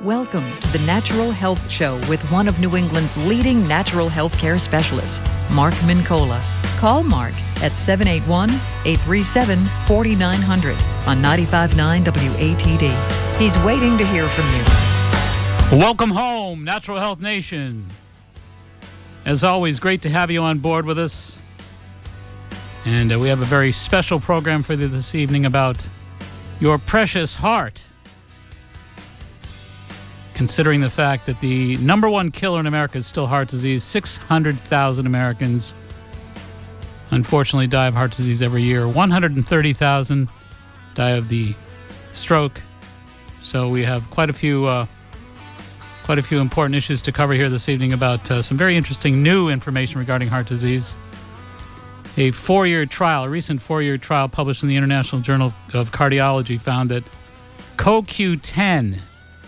Welcome to the Natural Health Show with one of New England's leading natural health care specialists, Mark Mincola. Call Mark at 781-837-4900 on 95.9 WATD. He's waiting to hear from you. Welcome home, Natural Health Nation. As always, great to have you on board with us. And we have a very special program for you this evening about your precious heart. Considering the fact that the number one killer in America is still heart disease, 600,000 Americans unfortunately die of heart disease every year. 130,000 die of the stroke. So we have quite a few important issues to cover here this evening about some very interesting new information regarding heart disease. A recent 4-year trial published in the International Journal of Cardiology found that CoQ10,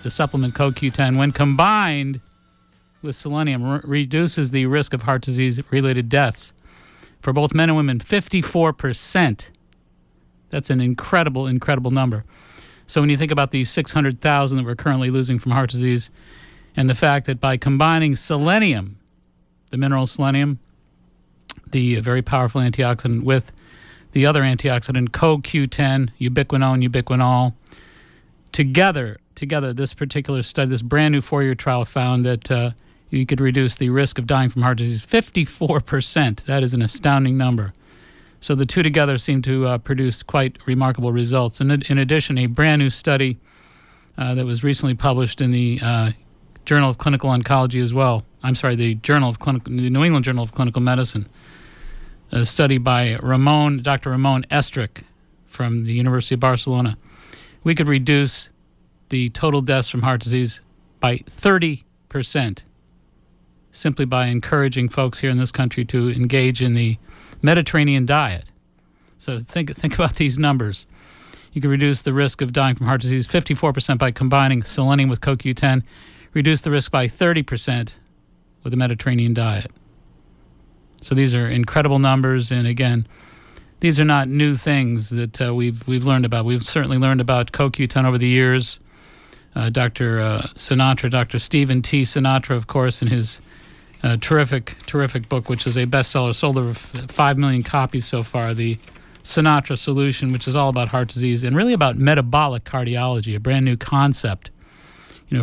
the supplement CoQ10, when combined with selenium, reduces the risk of heart disease-related deaths for both men and women 54%. That's an incredible, incredible number. So when you think about the 600,000 that we're currently losing from heart disease, and the fact that by combining selenium, the mineral selenium, the very powerful antioxidant, with the other antioxidant, CoQ10, ubiquinol, together, this particular study, this brand new 4-year trial found that you could reduce the risk of dying from heart disease 54%. That is an astounding number. So the two together seem to produce quite remarkable results. And in addition, a brand new study that was recently published in the Journal of Clinical Oncology as well. the New England Journal of Clinical Medicine. A study by Dr. Ramon Estrich from the University of Barcelona. We could reduce the total deaths from heart disease by 30% simply by encouraging folks here in this country to engage in the Mediterranean diet. So think about these numbers. You could reduce the risk of dying from heart disease 54% by combining selenium with CoQ10, reduce the risk by 30% with the Mediterranean diet. So these are incredible numbers, and again, these are not new things that we've learned about. We've certainly learned about CoQ10 over the years. Dr. Stephen T. Sinatra, of course, in his terrific book, which is a bestseller, sold over 5 million copies so far, the Sinatra Solution, which is all about heart disease and really about metabolic cardiology, a brand new concept.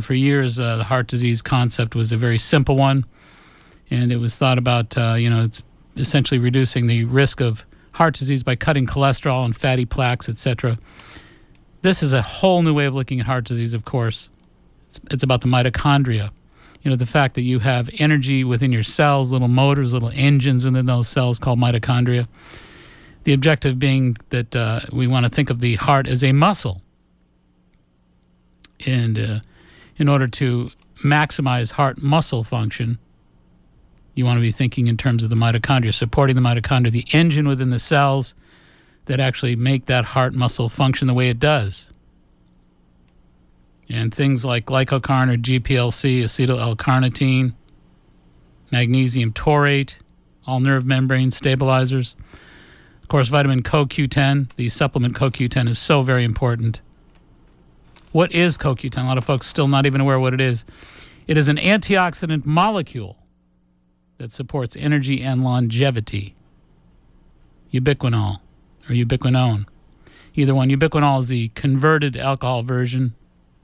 For years, the heart disease concept was a very simple one, and it was thought about, it's essentially reducing the risk of heart disease by cutting cholesterol and fatty plaques, etc. This is a whole new way of looking at heart disease, of course. It's about the mitochondria. The fact that you have energy within your cells, little motors, little engines within those cells called mitochondria. The objective being that we want to think of the heart as a muscle. And in order to maximize heart muscle function, you want to be thinking in terms of the mitochondria, supporting the mitochondria, the engine within the cells that actually make that heart muscle function the way it does. And things like glycocarn or GPLC, acetyl L-carnitine, magnesium taurate, all nerve membrane stabilizers. Of course, vitamin CoQ10, the supplement CoQ10, is so very important. What is CoQ10? A lot of folks still not even aware what it is. It is an antioxidant molecule that supports energy and longevity. Ubiquinol or ubiquinone. Either one. Ubiquinol is the converted alcohol version.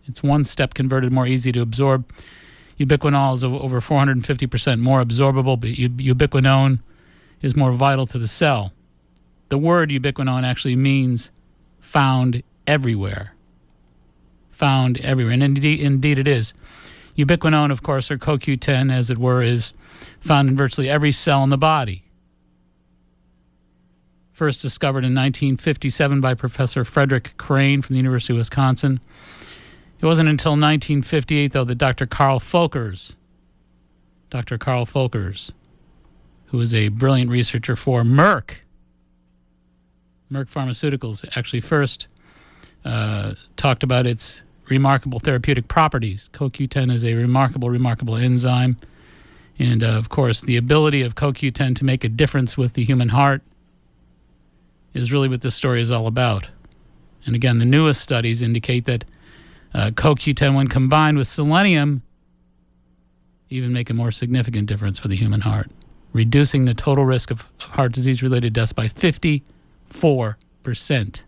It's one step converted, more easy to absorb. Ubiquinol is over 450% more absorbable, but ubiquinone is more vital to the cell. The word ubiquinone actually means found everywhere. Found everywhere. And indeed it is. Ubiquinone, of course, or CoQ10, as it were, is found in virtually every cell in the body. First discovered in 1957 by Professor Frederick Crane from the University of Wisconsin. It wasn't until 1958, though, that Dr. Carl Folkers, who is a brilliant researcher for Merck Pharmaceuticals, actually first talked about its remarkable therapeutic properties. CoQ10 is a remarkable enzyme. And, of course, the ability of CoQ10 to make a difference with the human heart is really what this story is all about. And, again, the newest studies indicate that CoQ10, when combined with selenium, even make a more significant difference for the human heart, reducing the total risk of heart disease-related deaths by 54%.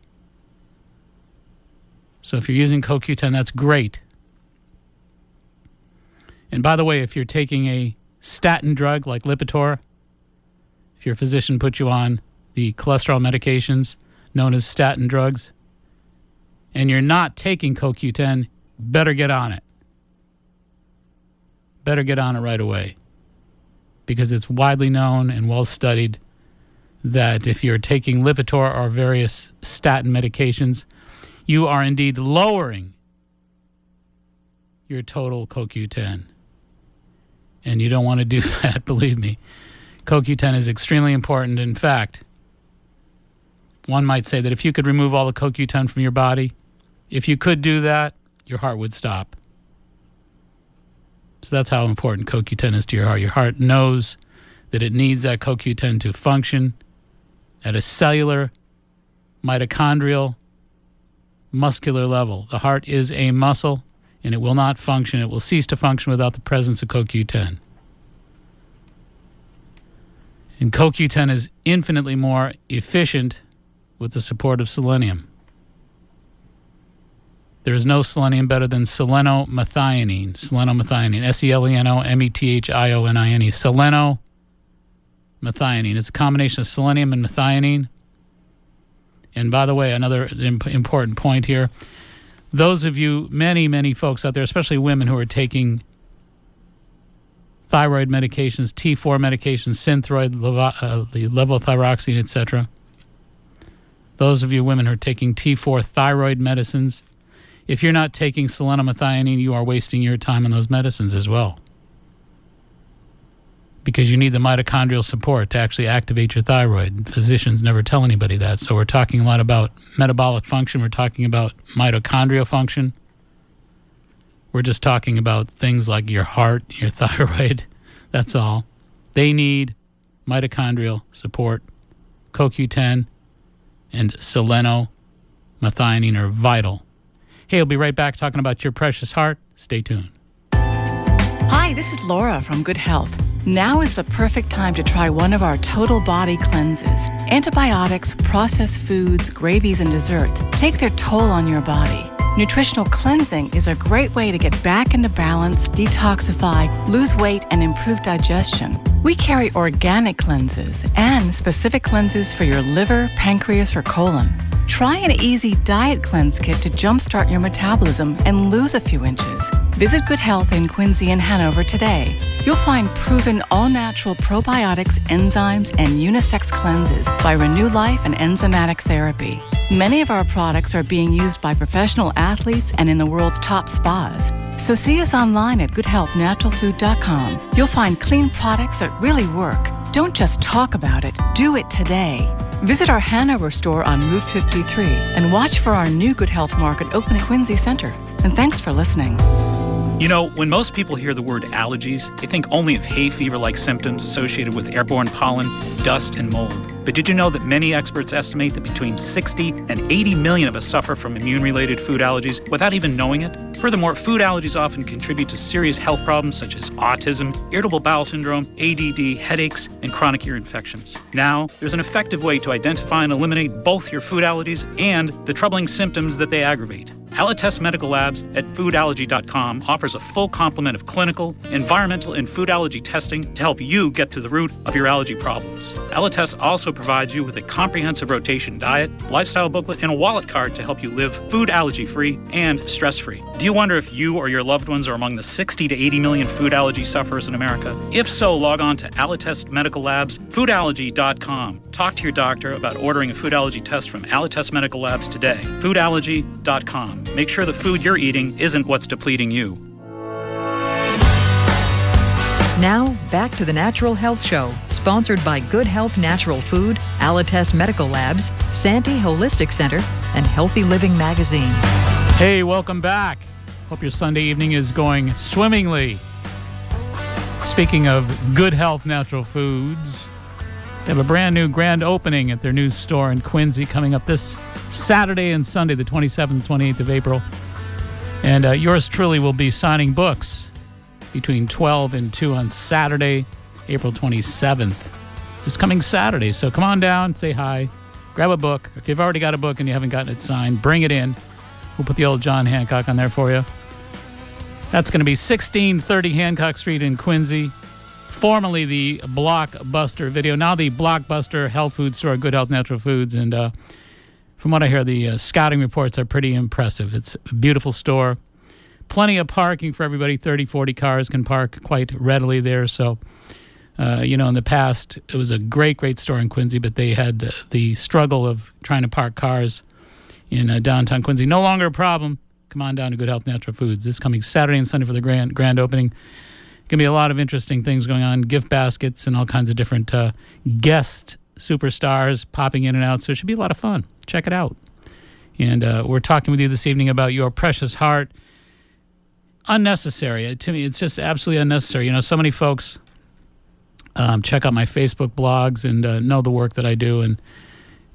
So if you're using CoQ10, that's great. And by the way, if you're taking a statin drug like Lipitor, if your physician puts you on the cholesterol medications known as statin drugs, and you're not taking CoQ10, better get on it. Better get on it right away. Because it's widely known and well studied that if you're taking Lipitor or various statin medications, you are indeed lowering your total CoQ10. And you don't want to do that, believe me. CoQ10 is extremely important. In fact, one might say that if you could remove all the CoQ10 from your body, if you could do that, your heart would stop. So that's how important CoQ10 is to your heart. Your heart knows that it needs that CoQ10 to function at a cellular, mitochondrial, muscular level. The heart is a muscle, and it will not function. It will cease to function without the presence of CoQ10. And CoQ10 is infinitely more efficient with the support of selenium. There is no selenium better than selenomethionine. Selenomethionine, S-E-L-E-N-O-M-E-T-H-I-O-N-I-N-E. Selenomethionine. It's a combination of selenium and methionine. And by the way, another important point here. Those of you, many folks out there, especially women who are taking thyroid medications, T4 medications, Synthroid, levothyroxine, etc. Those of you women who are taking T4 thyroid medicines, if you're not taking selenomethionine, you are wasting your time on those medicines as well. Because you need the mitochondrial support to actually activate your thyroid. Physicians never tell anybody that. So we're talking a lot about metabolic function. We're talking about mitochondrial function. We're just talking about things like your heart, your thyroid. That's all. They need mitochondrial support. CoQ10 and selenomethionine are vital. Hey, I'll be right back talking about your precious heart. Stay tuned. Hi, this is Laura from Good Health. Now is the perfect time to try one of our total body cleanses. Antibiotics, processed foods, gravies, and desserts take their toll on your body. Nutritional cleansing is a great way to get back into balance, detoxify, lose weight, and improve digestion. We carry organic cleanses and specific cleanses for your liver, pancreas, or colon. Try an easy diet cleanse kit to jumpstart your metabolism and lose a few inches. Visit Good Health in Quincy and Hanover today. You'll find proven all-natural probiotics, enzymes, and unisex cleanses by Renew Life and Enzymatic Therapy. Many of our products are being used by professional athletes and in the world's top spas. So see us online at goodhealthnaturalfood.com. You'll find clean products that really work. Don't just talk about it, do it today. Visit our Hanover store on Route 53 and watch for our new Good Health Market open at Quincy Center. And thanks for listening. You know, when most people hear the word allergies, they think only of hay fever-like symptoms associated with airborne pollen, dust, and mold. But did you know that many experts estimate that between 60 and 80 million of us suffer from immune-related food allergies without even knowing it? Furthermore, food allergies often contribute to serious health problems such as autism, irritable bowel syndrome, ADD, headaches, and chronic ear infections. Now, there's an effective way to identify and eliminate both your food allergies and the troubling symptoms that they aggravate. Allotest Medical Labs at foodallergy.com offers a full complement of clinical, environmental, and food allergy testing to help you get to the root of your allergy problems. Allotest also provides you with a comprehensive rotation diet, lifestyle booklet, and a wallet card to help you live food allergy-free and stress-free. Do you wonder if you or your loved ones are among the 60 to 80 million food allergy sufferers in America? If so, log on to Allotest Medical Labs, foodallergy.com. Talk to your doctor about ordering a food allergy test from Allotest Medical Labs today. Foodallergy.com. Make sure the food you're eating isn't what's depleting you. Now, back to the Natural Health Show, sponsored by Good Health Natural Food, Allotest Medical Labs, Santee Holistic Center, and Healthy Living Magazine. Hey, welcome back. Hope your Sunday evening is going swimmingly. Speaking of Good Health Natural Foods, they have a brand new grand opening at their new store in Quincy coming up this Saturday and Sunday, the 27th and 28th of April. And yours truly will be signing books between 12 and 2 on Saturday, April 27th. This coming Saturday. So come on down, say hi, grab a book. If you've already got a book and you haven't gotten it signed, bring it in. We'll put the old John Hancock on there for you. That's going to be 1630 Hancock Street in Quincy, formerly the Blockbuster Video, now the Blockbuster Health Food Store, Good Health Natural Foods. And from what I hear, the scouting reports are pretty impressive. It's a beautiful store. Plenty of parking for everybody. 30, 40 cars can park quite readily there. So, in the past, it was a great, great store in Quincy, but they had the struggle of trying to park cars in downtown Quincy. No longer a problem. Come on down to Good Health Natural Foods. This coming Saturday and Sunday for the grand opening. Going to be a lot of interesting things going on, gift baskets and all kinds of different guest superstars popping in and out. So it should be a lot of fun. Check it out. And we're talking with you this evening about your precious heart. Unnecessary. To me, it's just absolutely unnecessary. So many folks check out my Facebook blogs and know the work that I do. And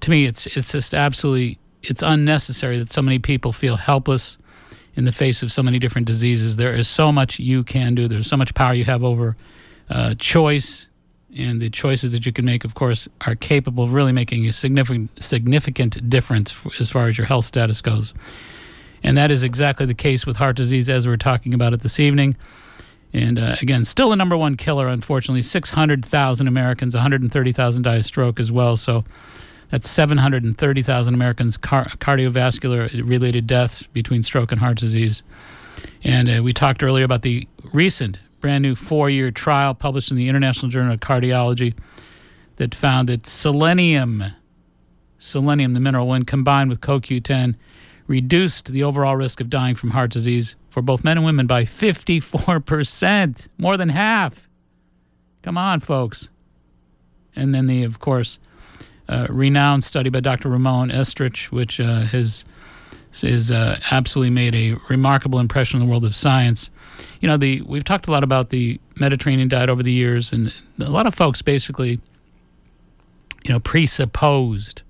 to me, it's just absolutely, it's unnecessary that so many people feel helpless in the face of so many different diseases. There is so much you can do. There's so much power you have over choice. And the choices that you can make, of course, are capable of really making a significant difference as far as your health status goes. And that is exactly the case with heart disease as we're talking about it this evening. And again, still the number one killer, unfortunately. 600,000 Americans, 130,000 die of stroke as well. So that's 730,000 Americans cardiovascular-related deaths between stroke and heart disease. And we talked earlier about the recent brand new 4-year trial published in the International Journal of Cardiology that found that selenium, the mineral, when combined with CoQ10, reduced the overall risk of dying from heart disease for both men and women by 54%, more than half. Come on, folks. And then the, of course, renowned study by Dr. Ramon Estrich, which has absolutely made a remarkable impression in the world of science. We've talked a lot about the Mediterranean diet over the years, and a lot of folks basically, presupposed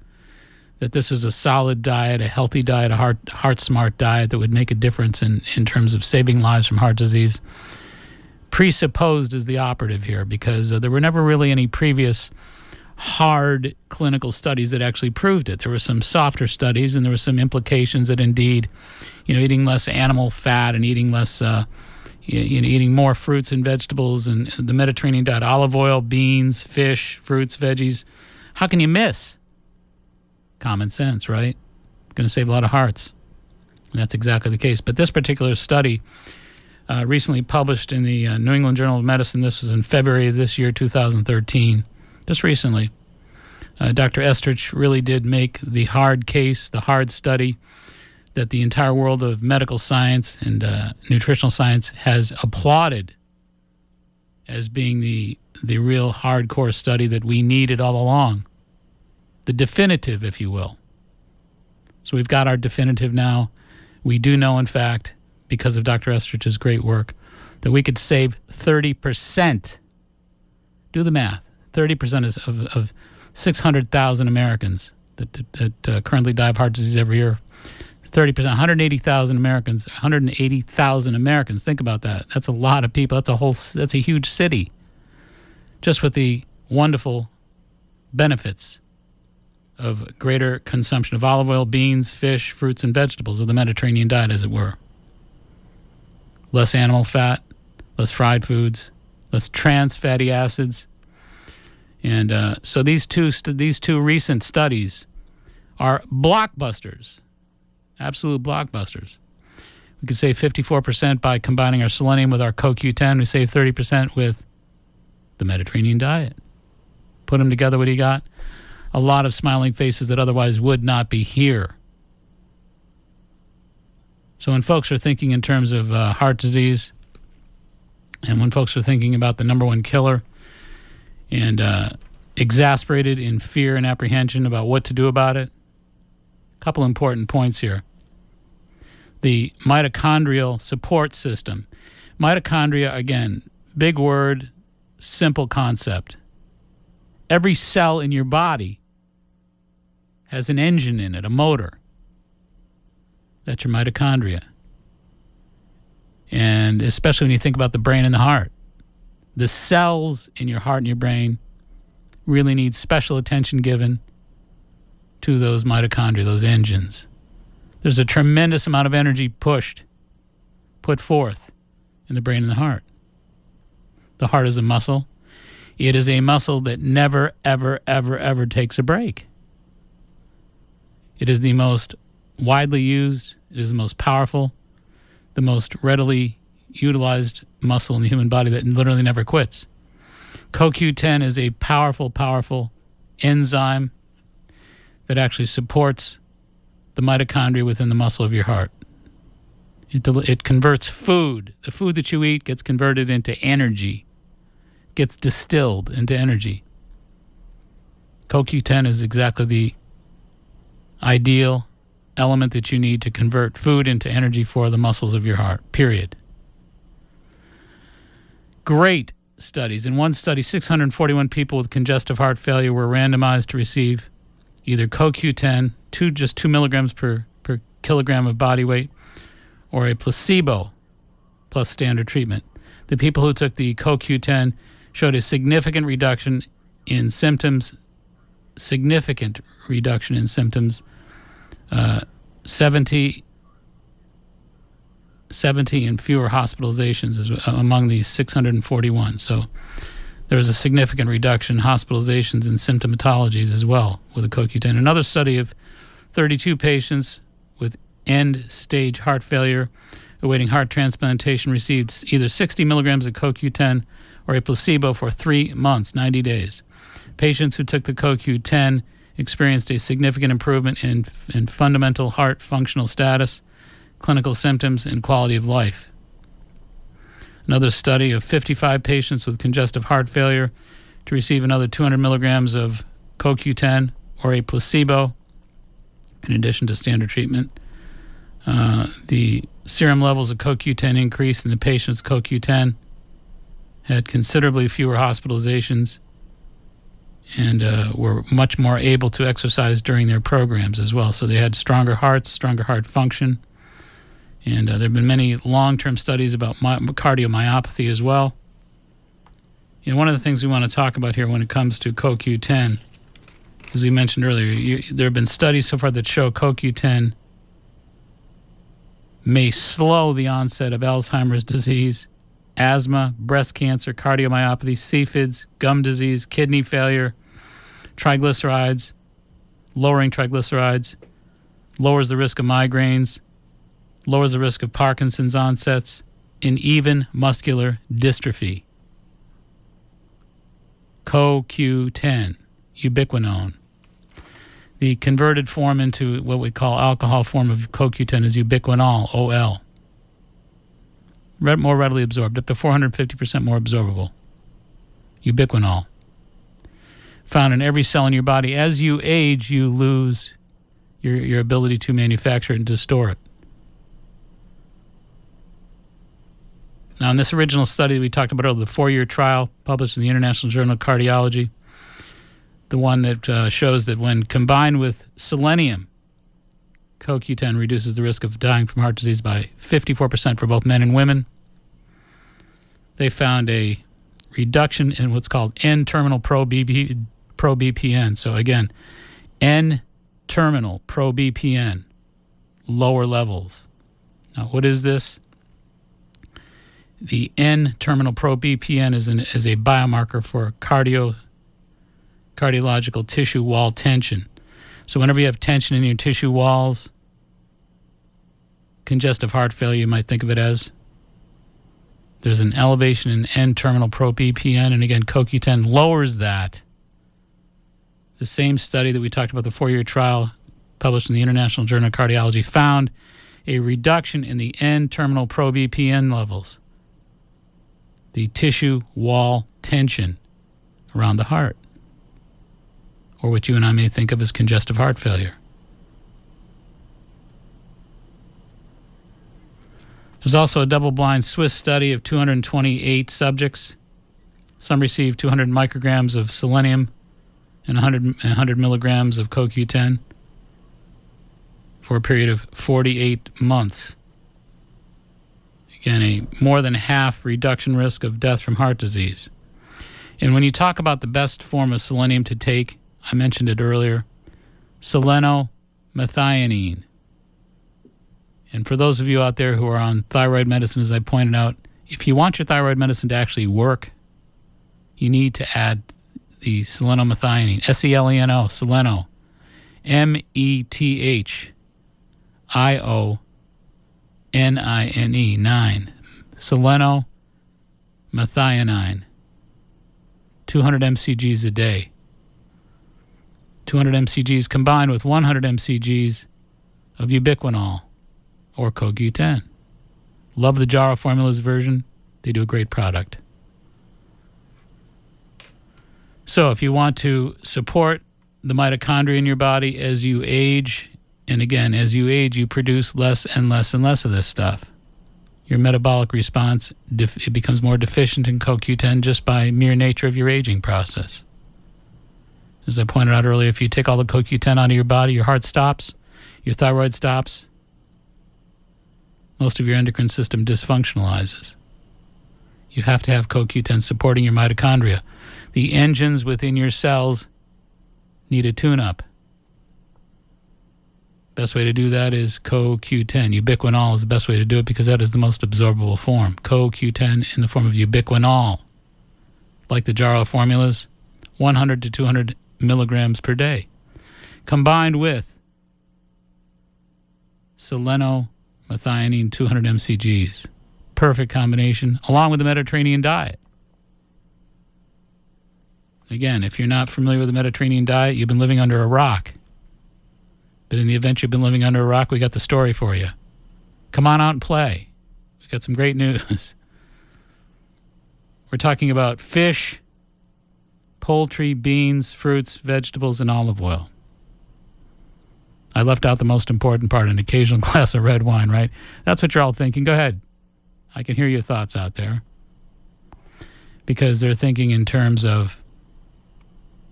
that this was a solid diet, a healthy diet, a heart-smart diet that would make a difference in terms of saving lives from heart disease. Presupposed is the operative here, because there were never really any previous hard clinical studies that actually proved it. There were some softer studies, and there were some implications that indeed, eating less animal fat and eating less, eating more fruits and vegetables and the Mediterranean diet, olive oil, beans, fish, fruits, veggies. How can you miss? Common sense, right? Going to save a lot of hearts. And that's exactly the case. But this particular study, recently published in the New England Journal of Medicine, this was in February of this year, 2013, just recently, Dr. Estrich really did make the hard case, the hard study that the entire world of medical science and nutritional science has applauded as being the real hardcore study that we needed all along. The definitive, if you will. So we've got our definitive now. We do know, in fact, because of Dr. Estrich's great work, that we could save 30%. Do the math. 30% of 600,000 Americans that currently die of heart disease every year. 30%, 180,000 Americans, 180,000 Americans. Think about that. That's a lot of people. That's a huge city. Just with the wonderful benefits of greater consumption of olive oil, beans, fish, fruits, and vegetables, or the Mediterranean diet, as it were. Less animal fat, less fried foods, less trans fatty acids. And so these two recent studies are blockbusters, absolute blockbusters. We could save 54% by combining our selenium with our CoQ10. We save 30% with the Mediterranean diet. Put them together, what do you got? A lot of smiling faces that otherwise would not be here. So when folks are thinking in terms of heart disease, and when folks are thinking about the number one killer, and exasperated in fear and apprehension about what to do about it, a couple important points here. The mitochondrial support system. Mitochondria, again, big word, simple concept. Every cell in your body has an engine in it, a motor. That's your mitochondria. And especially when you think about the brain and the heart. The cells in your heart and your brain really need special attention given to those mitochondria, those engines. There's a tremendous amount of energy put forth in the brain and the heart. The heart is a muscle. It is a muscle that never, ever, ever, ever takes a break. It is the most widely used, it is the most powerful, the most readily utilized muscle in the human body that literally never quits. CoQ10 is a powerful, powerful enzyme that actually supports the mitochondria within the muscle of your heart. It converts food. The food that you eat gets converted into energy, gets distilled into energy. CoQ10 is exactly the ideal element that you need to convert food into energy for the muscles of your heart, period. Great studies. In one study, 641 people with congestive heart failure were randomized to receive either CoQ10, just 2 milligrams per kilogram of body weight, or a placebo plus standard treatment. The people who took the CoQ10 showed a significant reduction in symptoms, 70 and fewer hospitalizations among these 641. So there was a significant reduction in hospitalizations and symptomatologies as well with the CoQ10. Another study of 32 patients with end-stage heart failure awaiting heart transplantation received either 60 milligrams of CoQ10 or a placebo for 3 months, 90 days. Patients who took the CoQ10 experienced a significant improvement in fundamental heart functional status, clinical symptoms, and quality of life. Another study of 55 patients with congestive heart failure to receive another 200 milligrams of CoQ10 or a placebo in addition to standard treatment. The serum levels of CoQ10 increased in the patients with CoQ10, had considerably fewer hospitalizations, and were much more able to exercise during their programs as well. So they had stronger hearts, stronger heart function. And there have been many long-term studies about cardiomyopathy as well. You know, one of the things we want to talk about here when it comes to CoQ10, as we mentioned earlier, there have been studies so far that show CoQ10 may slow the onset of Alzheimer's disease, asthma, breast cancer, cardiomyopathy, CFIDs, gum disease, kidney failure, triglycerides, lowering triglycerides, lowers the risk of migraines, lowers the risk of Parkinson's onsets, and even muscular dystrophy. CoQ10, ubiquinone. The converted form into what we call alcohol form of CoQ10 is ubiquinol, OL. More readily absorbed, up to 450% more absorbable. Ubiquinol. Found in every cell in your body. As you age, you lose your ability to manufacture it and to store it. Now, in this original study we talked about earlier, the 4-year trial published in the International Journal of Cardiology, the one that shows that when combined with selenium, CoQ10 reduces the risk of dying from heart disease by 54% for both men and women. They found a reduction in what's called N-terminal pro-BPN. So again, N-terminal pro-BPN, lower levels. Now, what is this? The N-terminal pro-BPN is a biomarker for cardiological tissue wall tension. So whenever you have tension in your tissue walls, congestive heart failure, you might think of it as, there's an elevation in N-terminal pro-BPN, and again, CoQ10 lowers that. The same study that we talked about, the 4-year trial published in the International Journal of Cardiology, found a reduction in the N-terminal pro-BPN levels, the tissue wall tension around the heart, or what you and I may think of as congestive heart failure. There's also a double-blind Swiss study of 228 subjects. Some received 200 micrograms of selenium and 100 milligrams of CoQ10 for a period of 48 months. Again, a more than half reduction risk of death from heart disease. And when you talk about the best form of selenium to take, I mentioned it earlier, selenomethionine. And for those of you out there who are on thyroid medicine, as I pointed out, if you want your thyroid medicine to actually work, you need to add the selenomethionine, S-E-L-E-N-O, seleno, M-E-T-H-I-O-N-I-N-E, 9, selenomethionine, 200 mcgs a day. 200 mcgs combined with 100 mcgs of ubiquinol or CoQ10. Love the Jaro Formulas version. They do a great product. So if you want to support the mitochondria in your body as you age, and again, as you age, you produce less and less and less of this stuff. Your metabolic response, it becomes more deficient in CoQ10 just by mere nature of your aging process. As I pointed out earlier, if you take all the CoQ10 out of your body, your heart stops, your thyroid stops, most of your endocrine system dysfunctionalizes. You have to have CoQ10 supporting your mitochondria. The engines within your cells need a tune-up. Best way to do that is CoQ10. Ubiquinol is the best way to do it because that is the most absorbable form. CoQ10 in the form of ubiquinol. Like the Jaro Formulas, 100 to 200 milligrams per day. Combined with selenomethionine, 200 mcgs. Perfect combination, along with the Mediterranean diet. Again, if you're not familiar with the Mediterranean diet, you've been living under a rock. But in the event you've been living under a rock, we got the story for you. Come on out and play. We got some great news. We're talking about fish, poultry, beans, fruits, vegetables, and olive oil. I left out the most important part, an occasional glass of red wine, right? That's what you're all thinking. Go ahead. I can hear your thoughts out there. Because they're thinking in terms of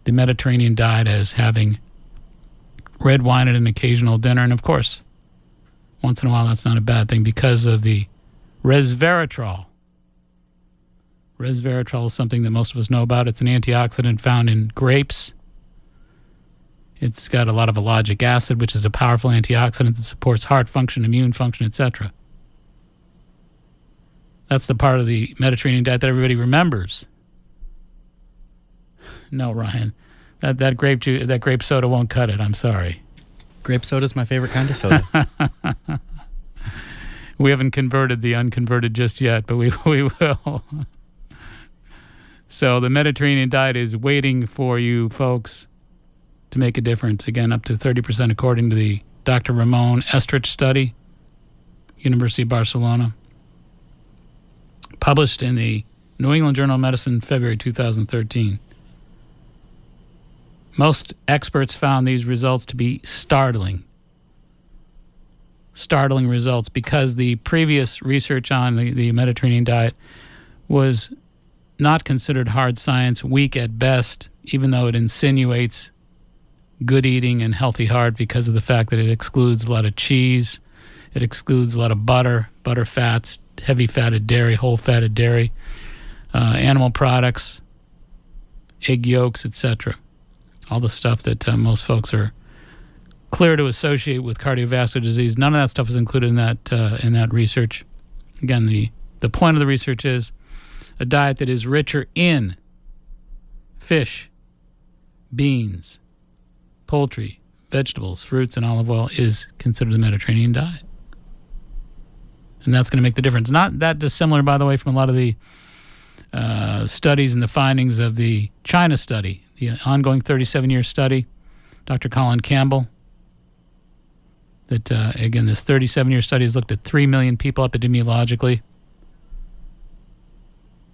the Mediterranean diet as having red wine at an occasional dinner. And of course, once in a while, that's not a bad thing because of the resveratrol. Resveratrol is something that most of us know about. It's an antioxidant found in grapes. It's got a lot of ellagic acid, which is a powerful antioxidant that supports heart function, immune function, etc. That's the part of the Mediterranean diet that everybody remembers. No, Ryan, that grape soda won't cut it. I'm sorry. Grape soda is my favorite kind of soda. We haven't converted the unconverted just yet, but we will. So the Mediterranean diet is waiting for you folks to make a difference. Again, up to 30% according to the Dr. Ramon Estrich study, University of Barcelona. Published in the New England Journal of Medicine, February 2013. Most experts found these results to be startling. Startling results because the previous research on the Mediterranean diet was not considered hard science, weak at best, even though it insinuates good eating and healthy heart because of the fact that it excludes a lot of cheese, it excludes a lot of butter fats, heavy fatted dairy, whole fatted dairy, animal products, egg yolks, etc. All the stuff that most folks are clear to associate with cardiovascular disease. None of that stuff is included in that research. Again, the point of the research is a diet that is richer in fish, beans, poultry, vegetables, fruits, and olive oil is considered the Mediterranean diet. And that's going to make the difference. Not that dissimilar, by the way, from a lot of the studies and the findings of the China study, the ongoing 37-year study, Dr. Colin Campbell, that, again, this 37-year study has looked at 3 million people epidemiologically.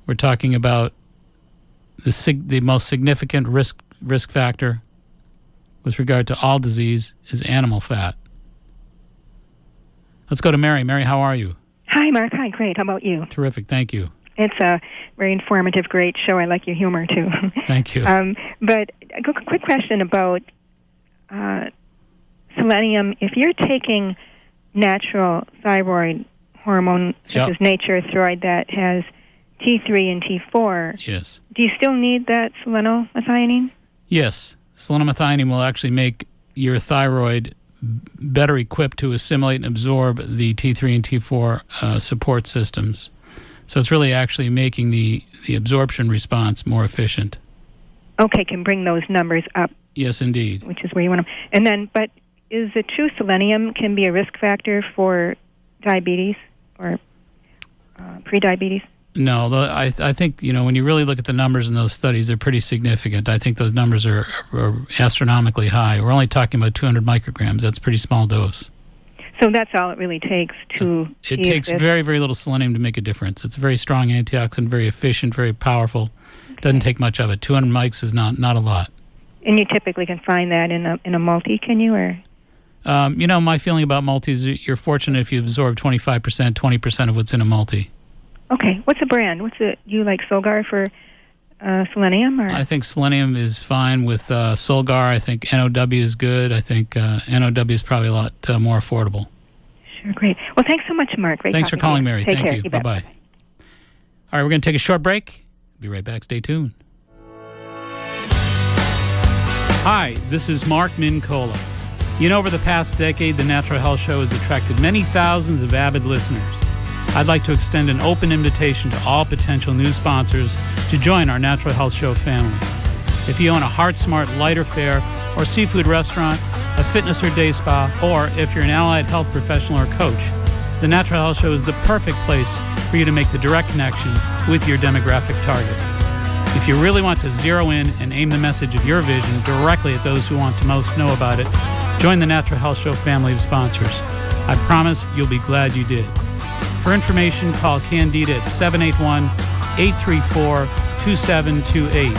We're talking about the most significant risk factor with regard to all disease is animal fat. Let's go to Mary. Mary, how are you? Hi, Mark. Hi, great. How about you? Terrific. Thank you. It's a very informative, great show. I like your humor, too. Thank you. But a quick question about selenium. If you're taking natural thyroid hormone, such as naturethroid, that has T3 and T4. Yes. Do you still need that selenomethionine? Yes. Selenomethionine will actually make your thyroid better equipped to assimilate and absorb the T3 and T4 support systems. So it's really actually making the absorption response more efficient. Okay, can bring those numbers up. Yes, indeed. Which is where you want them. And then, but is it true selenium can be a risk factor for diabetes or prediabetes? No, I think, when you really look at the numbers in those studies, they're pretty significant. I think those numbers are astronomically high. We're only talking about 200 micrograms. That's a pretty small dose. So that's all it really takes to It takes very, very little selenium to make a difference. It's a very strong antioxidant, very efficient, very powerful. Okay. Doesn't take much of it. 200 mics is not a lot. And you typically can find that in a multi, can you? Or my feeling about multis, you're fortunate if you absorb 25%, 20% of what's in a multi. Okay. What's the brand? You like Solgar for selenium? Or? I think selenium is fine with Solgar. I think NOW is good. I think NOW is probably a lot more affordable. Sure, great. Well, thanks so much, Mark. Great Thanks for calling, Mary. Take Thank care. you. You Bye-bye. All right, we're going to take a short break. Be right back. Stay tuned. Hi, this is Mark Mincola. Over the past decade, the Natural Health Show has attracted many thousands of avid listeners. I'd like to extend an open invitation to all potential new sponsors to join our Natural Health Show family. If you own a Heart Smart lighter fare or seafood restaurant, a fitness or day spa, or if you're an allied health professional or coach, the Natural Health Show is the perfect place for you to make the direct connection with your demographic target. If you really want to zero in and aim the message of your vision directly at those who want to most know about it, join the Natural Health Show family of sponsors. I promise you'll be glad you did. For information, call Candida at 781-834-2728.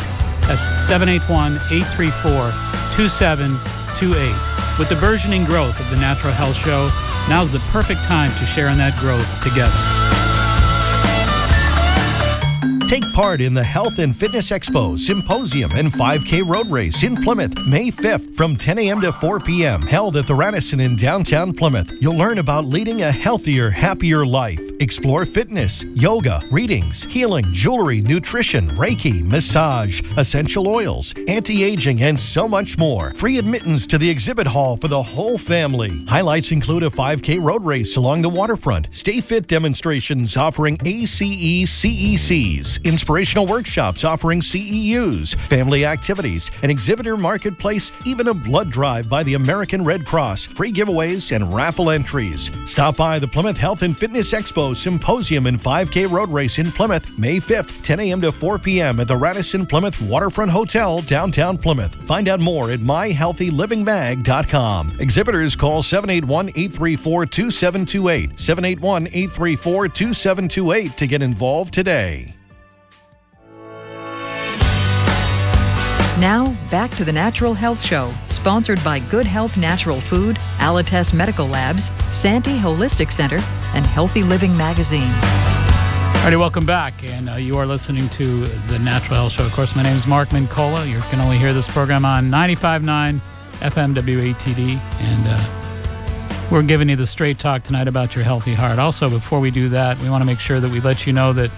That's 781-834-2728. With the burgeoning growth of the Natural Health Show, now's the perfect time to share in that growth together. Take part in the Health and Fitness Expo, Symposium, and 5K Road Race in Plymouth, May 5th from 10 a.m. to 4 p.m., held at the Radisson in downtown Plymouth. You'll learn about leading a healthier, happier life. Explore fitness, yoga, readings, healing, jewelry, nutrition, Reiki, massage, essential oils, anti-aging, and so much more. Free admittance to the exhibit hall for the whole family. Highlights include a 5K road race along the waterfront, Stay Fit demonstrations offering ACE CECs, inspirational workshops offering CEUs, family activities, an exhibitor marketplace, even a blood drive by the American Red Cross, free giveaways, and raffle entries. Stop by the Plymouth Health and Fitness Expo, Symposium, and 5K Road Race in Plymouth, May 5th, 10 a.m. to 4 p.m. at the Radisson Plymouth Waterfront Hotel, downtown Plymouth. Find out more at myhealthylivingmag.com. Exhibitors call 781-834-2728, 781-834-2728 to get involved today. Now, back to the Natural Health Show, sponsored by Good Health Natural Food, Alites Medical Labs, Santee Holistic Center, and Healthy Living Magazine. All righty, welcome back, and you are listening to the Natural Health Show. Of course, my name is Mark Mincola. You can only hear this program on 95.9 FM WATD, and we're giving you the straight talk tonight about your healthy heart. Also, before we do that, we want to make sure that we let you know that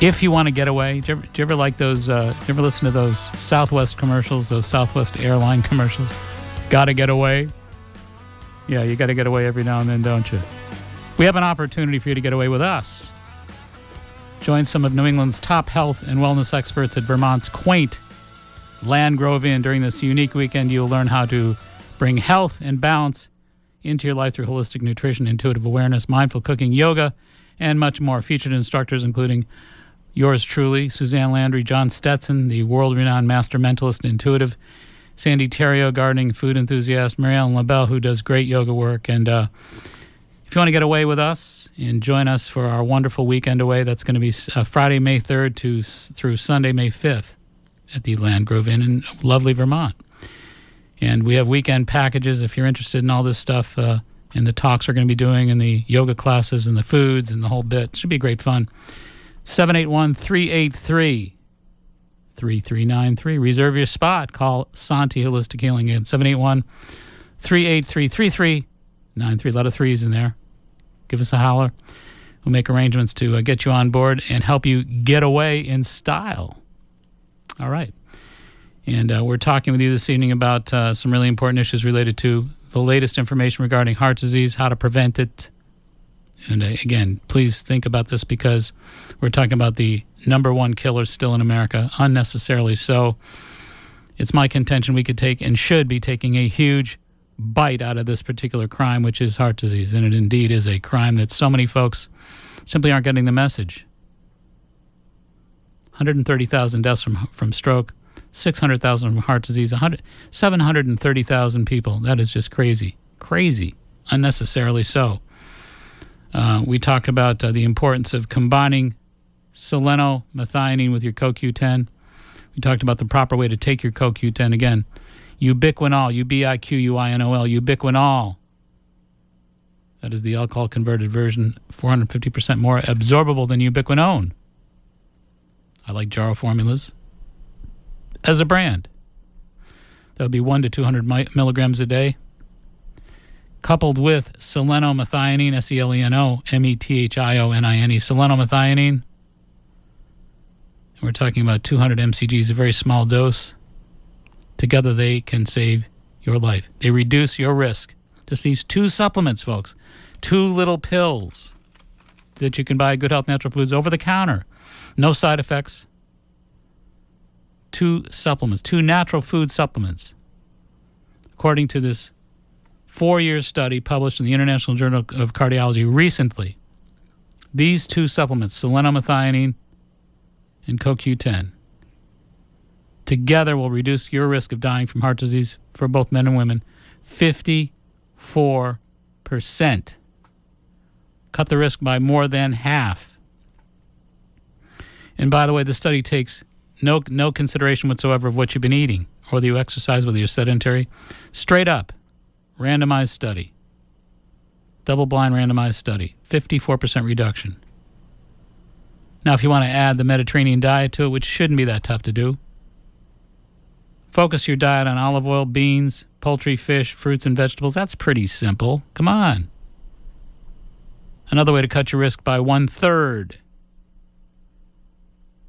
if you want to get away, do you ever like those, do you ever listen to those Southwest commercials, those Southwest airline commercials? Gotta get away? Yeah, you got to get away every now and then, don't you? We have an opportunity for you to get away with us. Join some of New England's top health and wellness experts at Vermont's quaint Landgrove Inn. During this unique weekend, you'll learn how to bring health and balance into your life through holistic nutrition, intuitive awareness, mindful cooking, yoga, and much more. Featured instructors including yours truly, Suzanne Landry, John Stetson, the world-renowned master mentalist and intuitive, Sandy Terrio, gardening food enthusiast, Mary Ellen LaBelle, who does great yoga work. And if you want to get away with us and join us for our wonderful weekend away, that's going to be Friday, May 3rd through Sunday, May 5th at the Landgrove Inn in lovely Vermont. And we have weekend packages if you're interested in all this stuff and the talks we're going to be doing and the yoga classes and the foods and the whole bit. It should be great fun. 781-383-3393. Reserve your spot. Call Santee Holistic Healing again. 781-383-3393. A lot of threes in there. give us a holler. We'll make arrangements to get you on board and help you get away in style. All right. And we're talking with you this evening about some really important issues related to the latest information regarding heart disease, how to prevent it. And again, please think about this because we're talking about the number one killer still in America, unnecessarily so. It's my contention we could take and should be taking a huge bite out of this particular crime, which is heart disease. And it indeed is a crime that so many folks simply aren't getting the message. 130,000 deaths from stroke, 600,000 from heart disease, 730,000 people. That is just crazy. Crazy. Unnecessarily so. We talked about the importance of combining selenomethionine with your CoQ10. We talked about the proper way to take your CoQ10. Again, ubiquinol, UBIQUINOL, ubiquinol. That is the alcohol-converted version, 450% more absorbable than ubiquinone. I like Jarrow formulas as a brand. That would be 1 to 200 milligrams a day. Coupled with selenomethionine, SELENOMETHIONINE, selenomethionine. We're talking about 200 mcgs, a very small dose. Together they can save your life. They reduce your risk. Just these 2 supplements, folks. 2 little pills that you can buy at Good Health Natural Foods over the counter. No side effects. 2 supplements, 2 natural food supplements. According to this 4-year study published in the International Journal of Cardiology recently, these 2 supplements, selenomethionine and CoQ10, together will reduce your risk of dying from heart disease for both men and women 54%. Cut the risk by more than half. And by the way, the study takes no consideration whatsoever of what you've been eating, or whether you exercise, whether you're sedentary. Straight up, randomized study. Double-blind randomized study. 54% reduction. Now, if you want to add the Mediterranean diet to it, which shouldn't be that tough to do, focus your diet on olive oil, beans, poultry, fish, fruits, and vegetables. That's pretty simple. Come on. Another way to cut your risk by 1/3.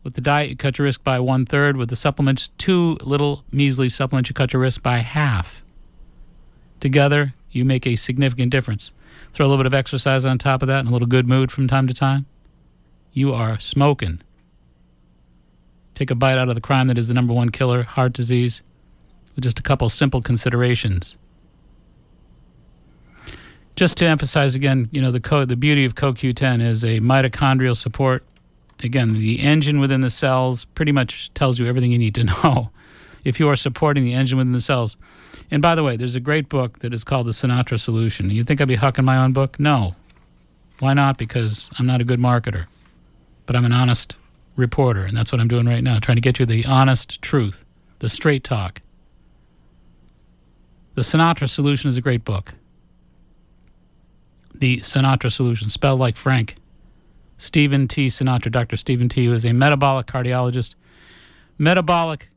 With the diet, you cut your risk by 1/3. With the supplements, 2 little measly supplements, you cut your risk by half. Together, you make a significant difference. Throw a little bit of exercise on top of that and a little good mood from time to time. You are smoking. Take a bite out of the crime that is the number one killer, heart disease, with just a couple simple considerations. Just to emphasize again, the beauty of CoQ10 is a mitochondrial support. Again, the engine within the cells pretty much tells you everything you need to know if you are supporting the engine within the cells. And by the way, there's a great book that is called The Sinatra Solution. You think I'd be hucking my own book? No. Why not? Because I'm not a good marketer. But I'm an honest reporter, and that's what I'm doing right now, trying to get you the honest truth, the straight talk. The Sinatra Solution is a great book. The Sinatra Solution, spelled like Frank. Stephen T. Sinatra, Dr. Stephen T., who is a metabolic cardiologist. Metabolic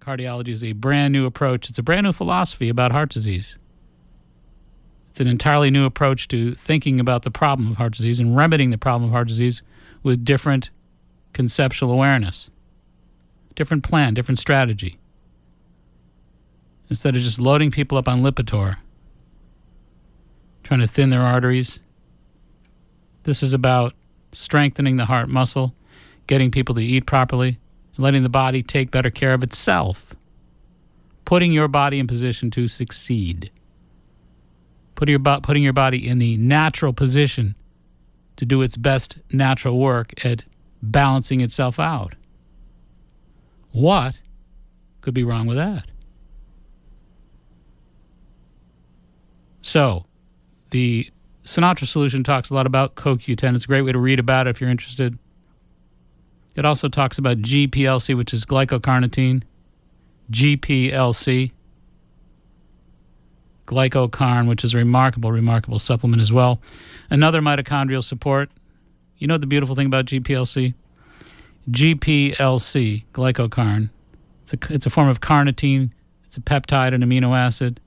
cardiology is a brand new approach. It's a brand new philosophy about heart disease. It's an entirely new approach to thinking about the problem of heart disease and remedying the problem of heart disease with different conceptual awareness, different plan, different strategy. Instead of just loading people up on Lipitor, trying to thin their arteries, this is about strengthening the heart muscle, getting people to eat properly, and letting the body take better care of itself, putting your body in position to succeed, putting your body in the natural position to do its best natural work at balancing itself out. What could be wrong with that? So, the Sinatra Solution talks a lot about CoQ10. It's a great way to read about it if you're interested. It also talks about GPLC, which is glycocarnitine. GPLC. Glycocarn, which is a remarkable supplement as well. Another mitochondrial support. You know the beautiful thing about GPLC? GPLC, glycocarn. It's a form of carnitine. It's a peptide, an amino acid.